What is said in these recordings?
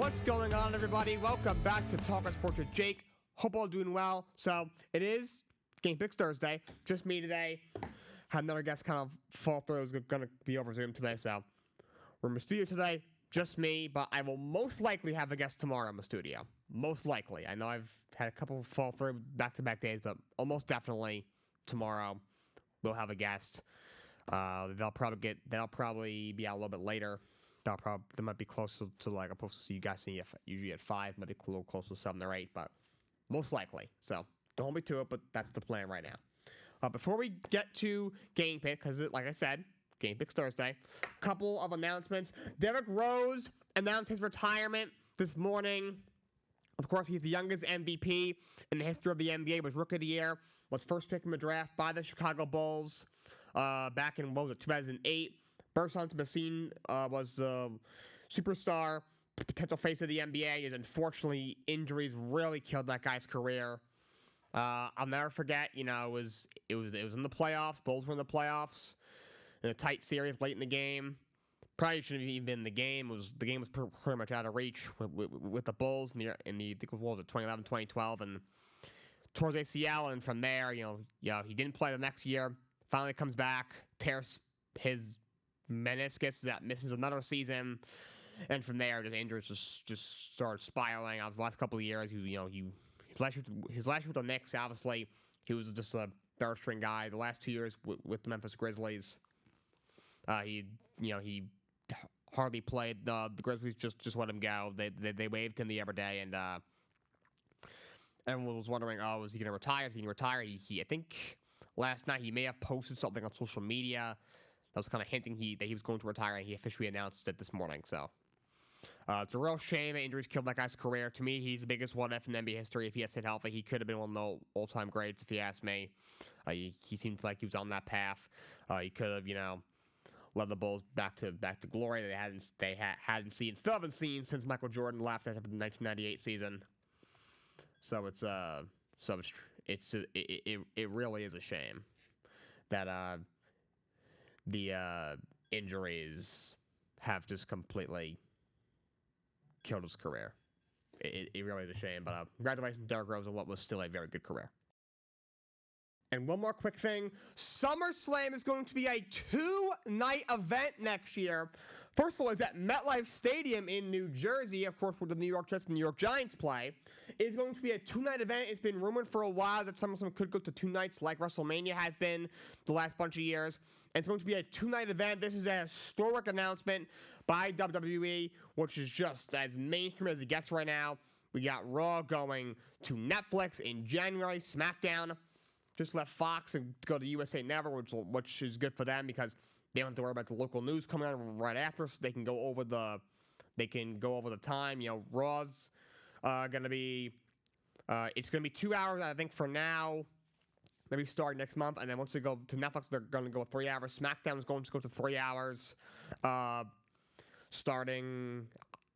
What's going on, everybody? Welcome back to Talkin Sports with Jake. Hope all doing well. So it is Game Picks Thursday. Just me today. Had another guest kind of fall through. It was going to be over Zoom today, so we're in the studio today. Just me, but I will most likely have a guest tomorrow in the studio. Most likely. I know I've had a couple fall through back-to-back days, but almost definitely tomorrow we'll have a guest. They'll probably be out a little bit later. They might be closer to, like, I'm supposed to see you guys usually at 5, might be a little closer to 7 or 8, but most likely. So don't hold me to it, but that's the plan right now. Before we get to Game Pick, because like I said, Game Picks Thursday, a couple of announcements. Derrick Rose announced his retirement this morning. Of course, he's the youngest MVP in the history of the NBA, was Rookie of the Year, was first pick in the draft by the Chicago Bulls back in, 2008. Burst onto the scene, was superstar, potential face of the NBA. Is unfortunately, injuries really killed that guy's career. I'll never forget, it was in the playoffs. Bulls were in the playoffs in a tight series late in the game. Probably shouldn't have even been in the game. The game was pretty much out of reach with the Bulls in the I think it was 2011, 2012, and towards ACL. And from there, he didn't play the next year. Finally comes back, tears his meniscus, that misses another season, and from there, just injuries just started spiraling. Out the last couple of years, his last year with the Knicks, obviously, he was just a third string guy. The last 2 years with the Memphis Grizzlies, he hardly played. The Grizzlies just let him go. They waived him the other day, and everyone was wondering, is he going to retire? Is he going to retire? I think last night he may have posted something on social media that was kind of hinting that he was going to retire, and he officially announced it this morning. So it's a real shame that injuries killed that guy's career. To me, he's the biggest what-if in NBA history. If he had stayed healthy, he could have been one of the all-time greats, if you ask me. He seems like he was on that path. He could have, led the Bulls back to glory they hadn't seen, still haven't seen since Michael Jordan left after the 1998 season. So it really is a shame that the injuries have just completely killed his career. It really is a shame, but congratulations to Derrick Rose on what was still a very good career. And one more quick thing, SummerSlam is going to be a 2-night event next year. First of all, it's at MetLife Stadium in New Jersey, of course, where the New York Jets and the New York Giants play. It's going to be a 2-night event. It's been rumored for a while that SummerSlam could go to 2 nights like WrestleMania has been the last bunch of years. And it's going to be a 2-night event. This is a historic announcement by WWE, which is just as mainstream as it gets right now. We got Raw going to Netflix in January, SmackDown just left Fox and go to USA Network, which is good for them because they don't have to worry about the local news coming out right after, so they can go over the time. Raw's gonna be it's gonna be 2 hours, I think, for now. Maybe start next month, and then once they go to Netflix, they're gonna go 3 hours. SmackDown is going to go to 3 hours, starting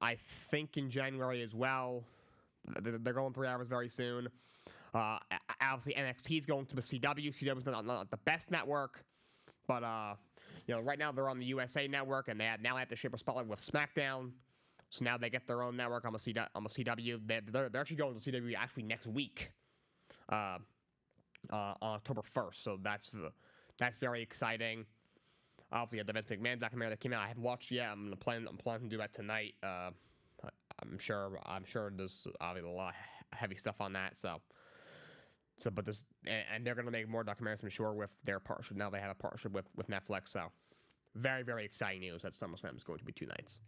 I think in January as well. They're going 3 hours very soon. Obviously, NXT is going to the CW. CW is not the best network, but right now they're on the USA Network, and now they have to share a spotlight with SmackDown. So now they get their own network on the CW. They're actually going to CW actually next week, on October 1st. So that's very exciting. Obviously, the Vince McMahon documentary that came out, I haven't watched yet. I'm planning to do that tonight. I'm sure there's obviously a lot of heavy stuff on that. But they're going to make more documentaries, I'm sure, with their partnership. Now they have a partnership with Netflix. So very, very exciting news that SummerSlam is going to be 2 nights.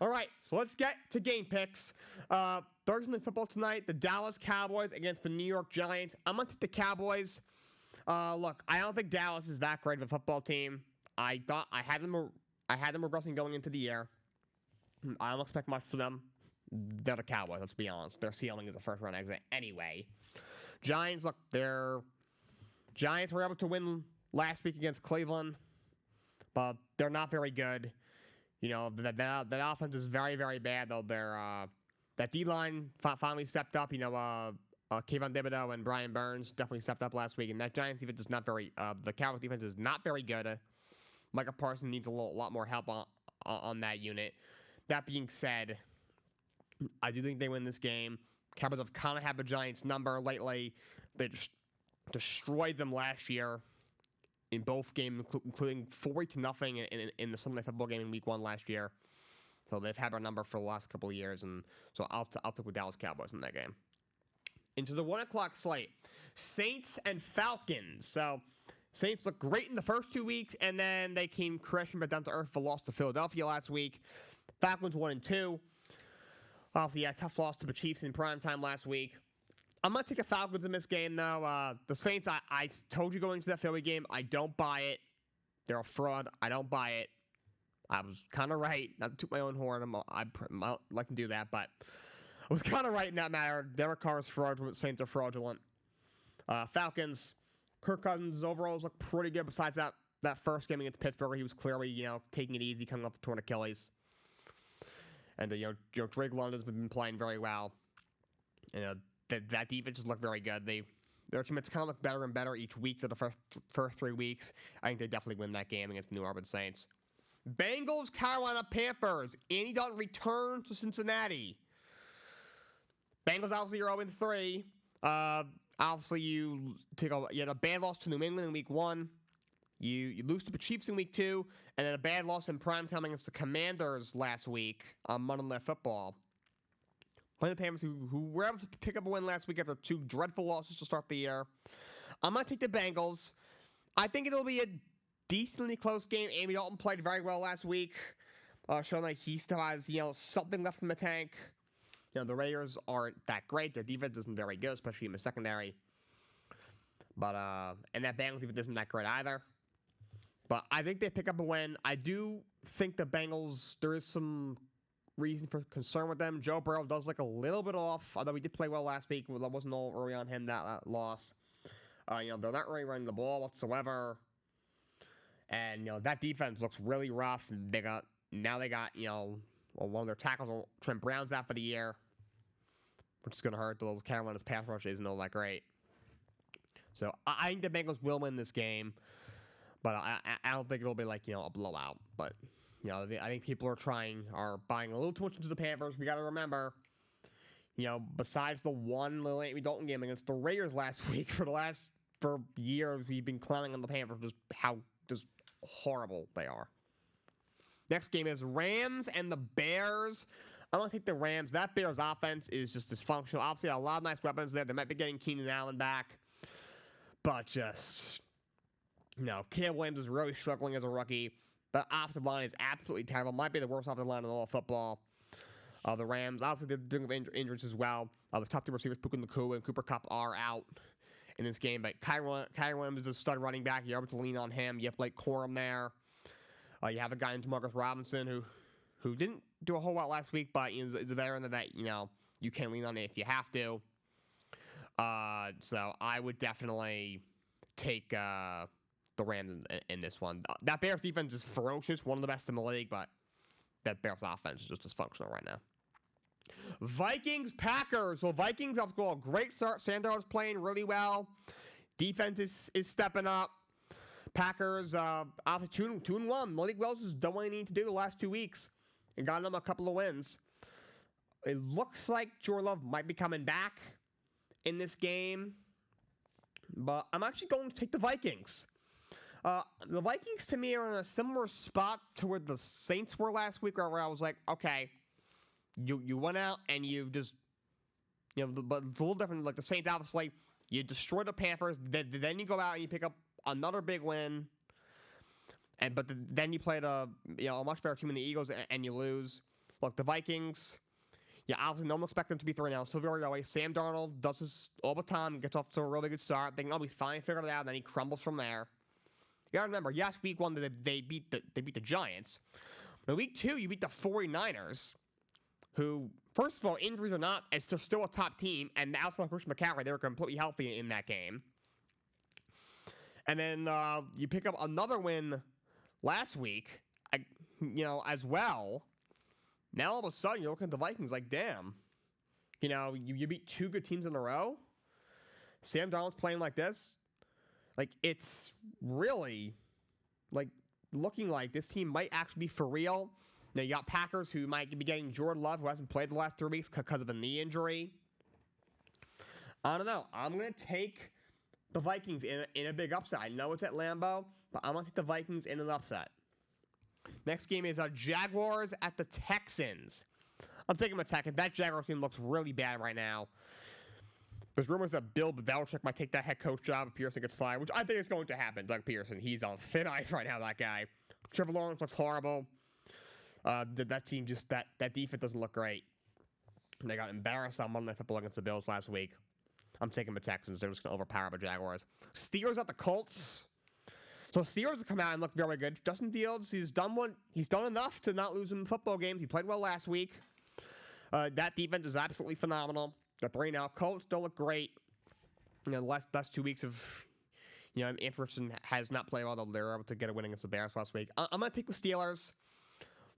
All right, so let's get to Game Picks. Thursday Night Football tonight, the Dallas Cowboys against the New York Giants. I'm going to take the Cowboys. Look, I don't think Dallas is that great of a football team. I had them regressing going into the year. I don't expect much for them. They're the Cowboys, let's be honest. Their ceiling is a first-round exit anyway. Giants, look, Giants were able to win last week against Cleveland, but they're not very good. That offense is very, very bad, though. That D-line finally stepped up. Kayvon Thibodeau and Brian Burns definitely stepped up last week, and that Giants defense is not very. The Cowboys defense is not very good. Micah Parsons needs a lot more help on that unit. that being said, I do think they win this game. Cowboys have kind of had the Giants' number lately. They just destroyed them last year in both games, including 40-0 in the Sunday football game in Week 1 last year. So they've had our number for the last couple of years, and so I'll take with Dallas Cowboys in that game. Into the 1 o'clock slate, Saints and Falcons. So Saints looked great in the first 2 weeks, and then they came crashing back down to earth for loss to Philadelphia last week. Falcons 1-2. Obviously, yeah, tough loss to the Chiefs in primetime last week. I'm going to take the Falcons in this game, though. The Saints, I told you going into that Philly game, I don't buy it. They're a fraud. I don't buy it. I was kind of right. Not to toot my own horn. I don't like to do that, but I was kind of right in that matter. Derrick Carr is fraudulent. Saints are fraudulent. Falcons, Kirk Cousins overall looked pretty good besides that first game against Pittsburgh. He was clearly, taking it easy coming off the torn Achilles. And, Drake London's been playing very well. That defense just looked very good. Their teammates kind of look better and better each week for the first 3 weeks. I think they definitely win that game against the New Orleans Saints. Bengals, Carolina Panthers. Andy Dalton returns to Cincinnati. Bengals obviously are 0-3. Obviously you had a bad loss to New England in Week 1. You lose to the Chiefs in Week 2, and then a bad loss in primetime against the Commanders last week on Monday Night Football. Playing the Panthers, who were able to pick up a win last week after 2 dreadful losses to start the year. I'm going to take the Bengals. I think it'll be a decently close game. Andy Dalton played very well last week, showing like he still has something left in the tank. The Raiders aren't that great. Their defense isn't very good, especially in the secondary. But and that Bengals defense isn't that great either. But I think they pick up a win. I do think the Bengals, there is some reason for concern with them. Joe Burrow does look a little bit off, although he did play well last week. That wasn't all early on him, that loss. They're not really running the ball whatsoever. And, that defense looks really rough. And they got one of their tackles, Trent Brown's out for the year, which is going to hurt. The Carolina's pass rush isn't all that great. So I think the Bengals will win this game. But I don't think it'll be like, a blowout. But, I think people are buying a little too much into the Panthers. We got to remember, besides the one little Andy Dalton game against the Raiders last week, for years, we've been clowning on the Panthers just how just horrible they are. Next game is Rams and the Bears. I'm going to take the Rams. That Bears offense is just dysfunctional. Obviously, a lot of nice weapons there. They might be getting Keenan Allen back. But just... Caleb Williams is really struggling as a rookie. The offensive line is absolutely terrible. Might be the worst offensive line in all of football. The Rams, obviously, they're dealing with injuries as well. The top 2 receivers, Puka Nacua and Cooper Kupp, are out in this game. But Kyrie Williams is a stud running back. You're able to lean on him. You have Blake Corum there. You have a guy in DeMarcus Robinson who didn't do a whole lot last week, but is a veteran that you can lean on it if you have to. So I would definitely take the Rams in this one. That Bears defense is ferocious, one of the best in the league, but that Bears offense is just dysfunctional right now. Vikings, Packers. So Vikings have got a great start. Sandarno's playing really well. Defense is stepping up. Packers, obviously 2-1. Malik Willis has done what he needed to do the last 2 weeks and gotten them a couple of wins. It looks like Jordan Love might be coming back in this game, but I'm actually going to take the Vikings. The Vikings, to me, are in a similar spot to where the Saints were last week, where I was like, okay, you went out and you just, but it's a little different. Like the Saints, obviously, you destroy the Panthers, then you go out and you pick up another big win, but then you played a much better team than the Eagles, and you lose. Look, the Vikings, obviously no one expects them to be 3-0. Still very away. Sam Darnold does this all the time, gets off to a really good start. They can finally figure it out, and then he crumbles from there. You gotta remember, yes, week 1 they beat the Giants. But week 2, you beat the 49ers, who, first of all, injuries or not, is still a top team, and outside of Christian McCaffrey, they were completely healthy in that game. And then you pick up another win last week, as well. Now all of a sudden you're looking at the Vikings like, damn, you beat 2 good teams in a row. Sam Darnold's playing like this. Like, it's really, looking like this team might actually be for real. Now you got Packers, who might be getting Jordan Love, who hasn't played the last 3 weeks because of a knee injury. I don't know. I'm going to take the Vikings in a big upset. I know it's at Lambeau, but I'm going to take the Vikings in an upset. Next game is Jaguars at the Texans. I'm taking the Texans. That Jaguars team looks really bad right now. There's rumors that Bill Belichick might take that head coach job if Pearson gets fired, which I think is going to happen. Doug Pearson, he's on thin ice right now, that guy. Trevor Lawrence looks horrible. That team that defense doesn't look great. They got embarrassed on Monday Night Football against the Bills last week. I'm taking the Texans. They're just going to overpower the Jaguars. Steelers at the Colts. So Steelers have come out and looked very good. Justin Fields, he's done enough to not lose in football games. He played well last week. That defense is absolutely phenomenal. The 3-0. Colts don't look great. The last 2 weeks of, Anderson has not played well, though they're able to get a win against the Bears last week. I'm going to take the Steelers.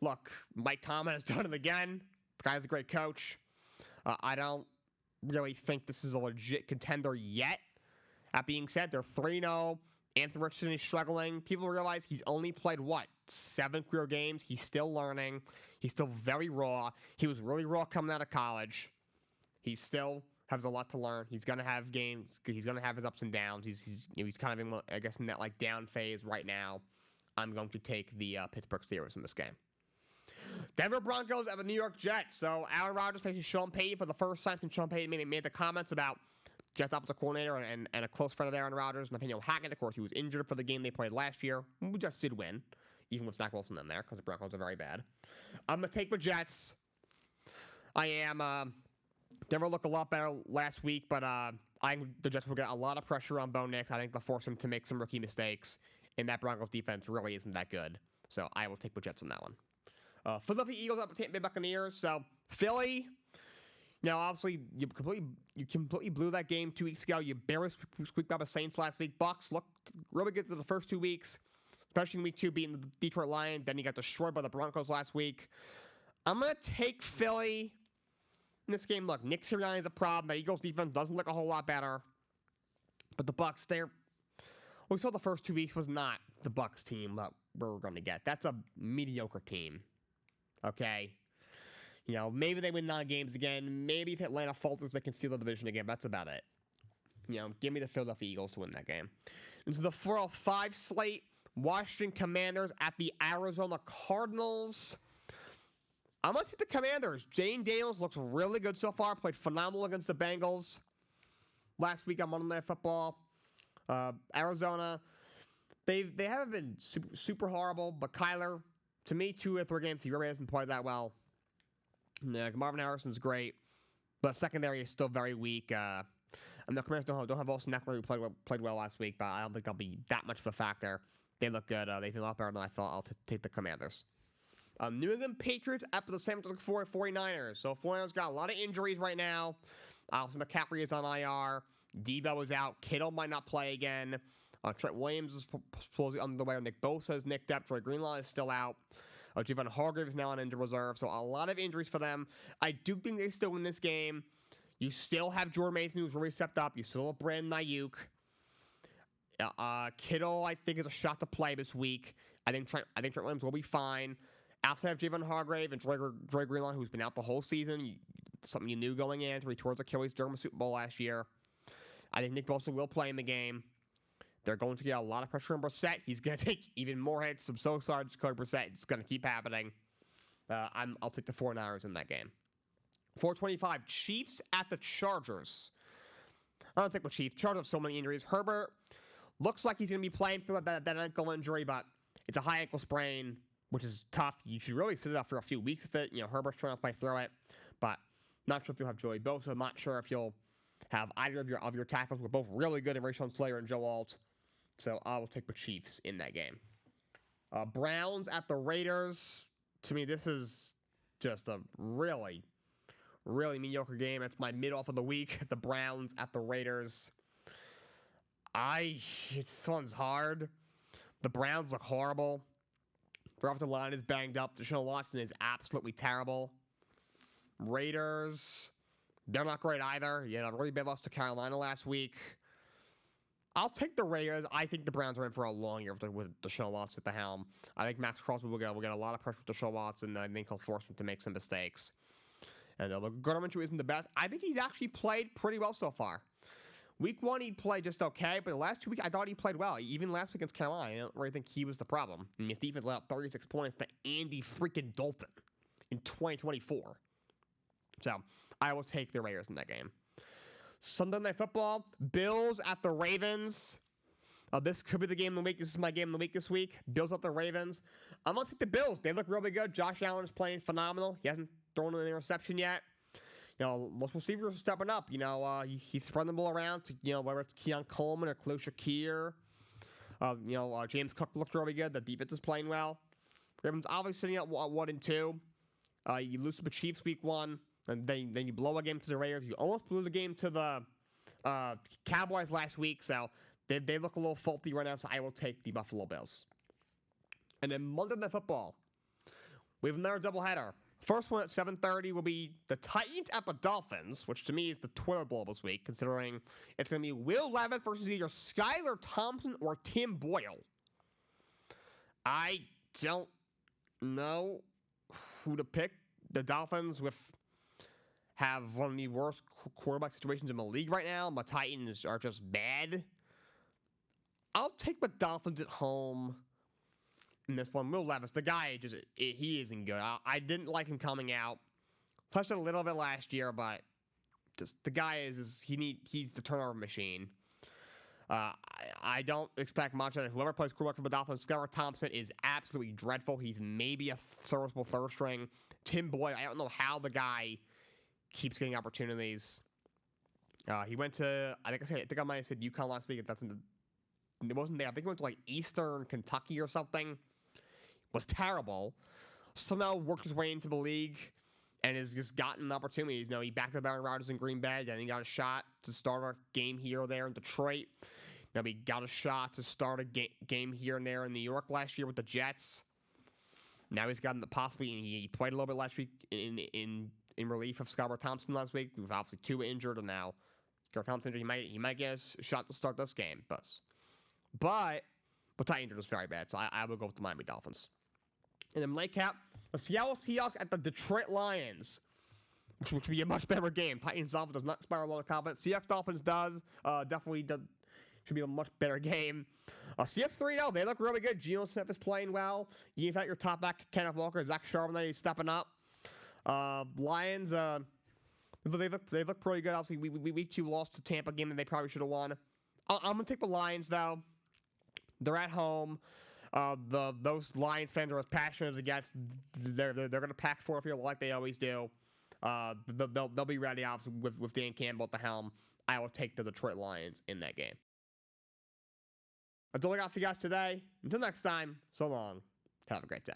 Look, Mike Tomlin has done it again. The guy's a great coach. I don't really think this is a legit contender yet. That being said, they're 3-0. Anthony Richardson is struggling. People realize he's only played, 7 career games. He's still learning. He's still very raw. He was really raw coming out of college. He still has a lot to learn. He's going to have games. He's going to have his ups and downs. He's kind of in, I guess, in that down phase right now. I'm going to take the Pittsburgh Steelers in this game. Denver Broncos at the New York Jets. So Aaron Rodgers faces Sean Payton for the first time since Sean Payton made the comments about Jets offensive coordinator and a close friend of Aaron Rodgers, Nathaniel Hackett. Of course, he was injured for the game they played last year. The Jets did win, even with Zach Wilson in there, because the Broncos are very bad. I'm going to take the Jets. I am. Denver looked a lot better last week, but the Jets will get a lot of pressure on Bo Nix. I think they'll force him to make some rookie mistakes, and that Broncos defense really isn't that good. So I will take the Jets on that one. Philadelphia Eagles up the Tampa Bay Buccaneers. So Philly, obviously you completely blew that game 2 weeks ago. You barely squeaked by the Saints last week. Bucs looked really good for the first 2 weeks, especially in week 2 beating the Detroit Lions. Then you got destroyed by the Broncos last week. I'm going to take Philly in this game. Look, Nick Sirianni is a problem. The Eagles defense doesn't look a whole lot better. But the Bucs, we saw the first 2 weeks was not the Bucs team that we're going to get. That's a mediocre team. Okay? Maybe they win 9 games again. Maybe if Atlanta falters, they can steal the division again. That's about it. Give me the Philadelphia Eagles to win that game. This is the 4-5 slate. Washington Commanders at the Arizona Cardinals. I'm going to take the Commanders. Jane Daniels looks really good so far. Played phenomenal against the Bengals last week on Monday Night Football. Arizona, they haven't been super horrible, but Kyler, to me, 2 or 3 games, he really hasn't played that well. Marvin Harrison's great, but secondary is still very weak. And the Commanders don't have Austin Eckler, who played well last week, but I don't think they'll be that much of a factor. They look good. They feel a lot better than I thought. I'll take the Commanders. New England Patriots at the San Francisco 49ers. So 49ers got a lot of injuries right now. Allison McCaffrey is on IR. Devo is out. Kittle might not play again. Trent Williams is supposedly on the way. Nick Bosa is nicked up. Troy Greenlaw is still out. Javon Hargrave is now on injured reserve. So a lot of injuries for them. I do think they still win this game. You still have Jordan Mason, who's really stepped up. You still have Brandon Ayuk. Kittle, I think, is a shot to play this week. I think Trent Williams will be fine. Outside of Javon Hargrave and Troy Greenlaw, who's been out the whole season, something you knew going in, to towards Achilles during the Super Bowl last year. I think Nick Bosa will play in the game. They're going to get a lot of pressure on Brissett. He's going to take even more hits. I'm so sorry to Jacoby Brissett. It's going to keep happening. I'll take the 49ers in that game. 425, Chiefs at the Chargers. I don't think the Chiefs. Chargers have so many injuries. Herbert looks like he's going to be playing through that ankle injury, but it's a high ankle sprain, which is tough. You should really sit it out for a few weeks with it. Herbert's trying to play through it, but not sure if you'll have Joey Bosa. I'm not sure if you'll have either of your tackles. We're both really good in Rashawn Slater and Joe Alt. So I will take the Chiefs in that game. Browns at the Raiders. To me, this is just a really, really mediocre game. It's my mid-off of the week. The Browns at the Raiders. This one's hard. The Browns look horrible. Their offensive line is banged up. Deshaun Watson is absolutely terrible. Raiders, they're not great either. You had a really bad loss to Carolina last week. I'll take the Raiders. I think the Browns are in for a long year with Deshaun Watson at the helm. I think Max Crosby will get a lot of pressure with Deshaun Watson, and I think he'll force him to make some mistakes. And Gardner Minshew isn't the best. I think he's actually played pretty well so far. Week 1, he played just okay, but the last 2 weeks, I thought he played well. Even last week against Carolina, I don't really think he was the problem. I mean, his defense let up 36 points to Andy freaking Dalton in 2024. So, I will take the Raiders in that game. Sunday Night Football, Bills at the Ravens. This could be the game of the week. This is my game of the week this week. Bills at the Ravens. I'm going to take the Bills. They look really good. Josh Allen is playing phenomenal. He hasn't thrown an interception yet. You know, most receivers are stepping up. You know, he's spreading the ball around to, you know, whether it's Keon Coleman or Khalil Shakir. James Cook looked really good. The defense is playing well. Ravens obviously sitting at 1-2. You lose to the Chiefs week 1, and then you blow a game to the Raiders. You almost blew the game to the Cowboys last week, so they look a little faulty right now, so I will take the Buffalo Bills. And then Monday Night Football, we have another doubleheader. First one at 7:30 will be the Titans at the Dolphins, which to me is the toilet bowl this week, considering it's going to be Will Levis versus either Skylar Thompson or Tim Boyle. I don't know who to pick. The Dolphins have one of the worst quarterback situations in the league right now. The Titans are just bad. I'll take the Dolphins at home in this one. Will Levis, the guy, he isn't good. I didn't like him coming out. Touched it a little bit last year, but just the guy he's the turnover machine. I don't expect much out of whoever plays quarterback for the Dolphins. Skylar Thompson is absolutely dreadful. He's maybe a serviceable third string. Tim Boyle, I don't know how the guy keeps getting opportunities. He went to, I think I might have said UConn last week. It wasn't there. I think he went to like Eastern Kentucky or something. Was terrible. Somehow worked his way into the league and has just gotten opportunities. You know, he backed up Aaron Rodgers in Green Bay, then he got a shot to start a game here or there in Detroit. Now he got a shot to start a game here and there in New York last year with the Jets. Now he's gotten he played a little bit last week in relief of Skylar Thompson last week. We've obviously Tua injured, and now Skylar Thompson injured. He might get a shot to start this game, but Ty injured was very bad, so I will go with the Miami Dolphins. And then late cap, the Seattle Seahawks at the Detroit Lions, which would be a much better game. Titans Dolphins does not inspire a lot of confidence. Seahawks Dolphins definitely should be a much better game. Seahawks 3-0, they look really good. Geno Smith is playing well. You've got your top back Kenneth Walker, Zach Charbonnet is stepping up. Lions, they look pretty good. Obviously, week 2 lost to Tampa game that they probably should have won. I'm gonna take the Lions though. They're at home. Those Lions fans are as passionate as it gets. They're gonna pack for a field like they always do. They'll be ready, obviously, with Dan Campbell at the helm. I will take the Detroit Lions in that game. That's all I got for you guys today. Until next time, so long. Have a great day.